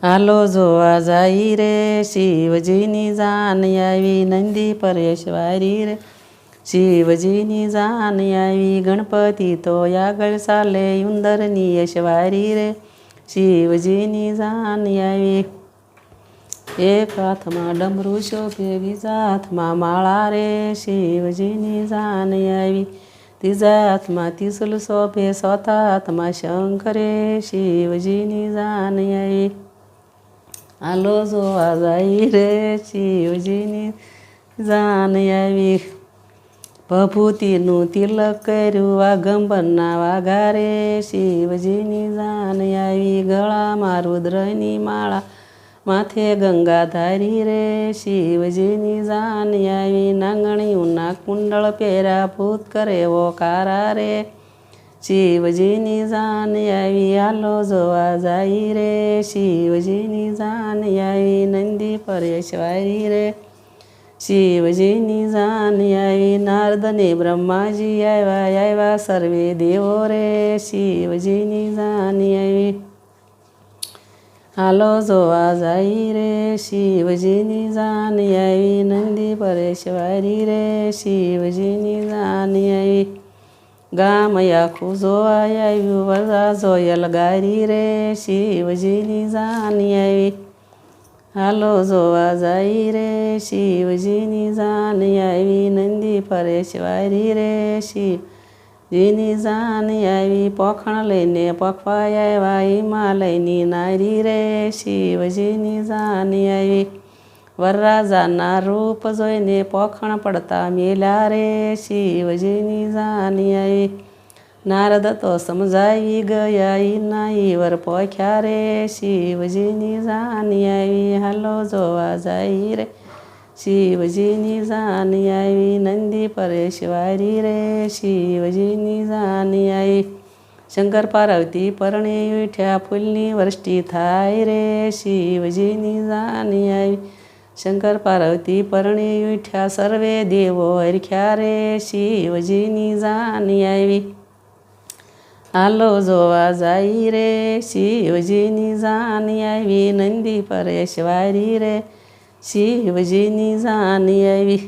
હાલો જોવા જાય રે શિવજીની જાન આવી નંદી પરેશવારી રે શિવજીની જાન આવી ગણપતિ તો આગળ ચાલે ઉંદરની યશવારી રે શિવજીની જાન આવી એક હાથમાં ડમરું શોભે બીજા હાથમાં માળા રે શિવજીની જાન આવી ત્રીજા હાથમાં ત્રિશુલ શોભે ચોથા હાથમાં શંખ રે શિવજીની જાન આવી હાલો જોવા જાય રે શિવજીની જાન આવી ભભૂતિનું તિલક કર્યું વાઘંબરના વાઘા રે શિવજીની જાન આવી ગળામાં રુદ્રની માળા માથે ગંગાધારી રે શિવજીની જાન આવી નાંગણીઓના કુંડળ પહેરા ભૂત કરે ઓકારા રે શિવજીની જાન આવી હાલો જોવા જાય રે શિવજીની જાન આવી નંદી પરેશવારી રે શિવજીની જાન આવી નારદને બ્રહ્માજી આવ્યા સર્વે દેવો રે શિવજીની જાન આવી હાલો જોવા જાય રે શિવજીની જાન આવી નંદી પરેશવારી રે શિવજીની જાન આવી ગામ આખું જોવા આવ્યું વરદા જોયલ ગારી રે શિવજીની જાન આવી હાલો જોવા જાય રે શિવજીની જાન આવી નંદી પરેશવારી રે શિવજીની જાન આવી પોખણ લઈને પખવા આવ્યા હિમાલયની નારી રે શિવજીની જાન આવી વરરાજાના રૂપ જોઈને પોખણ પડતા મેલ્યા રે શિવજીની જાન આવી નારદ તો સમજાવી ગયા ઈના વર પોખ્યા રે શિવજીની જાન આવી હાલો જોવા જાય રે શિવજીની જાન આવી નંદી પરેશવારી રે શિવજીની જાન આવી શંકર પાર્વતી પરણે ઉઠ્યા ફૂલની વૃષ્ટિ થાય રે શિવજીની જાન આવી શંકર પાર્વતી પરણે ઉઠ્યા સર્વે દેવો હરખ્યા રે શિવજીની જાન આવી હાલો જોવા જાય રે શિવજીની જાન આવી નંદી પરેશવારી રે શિવજીની જાન આવી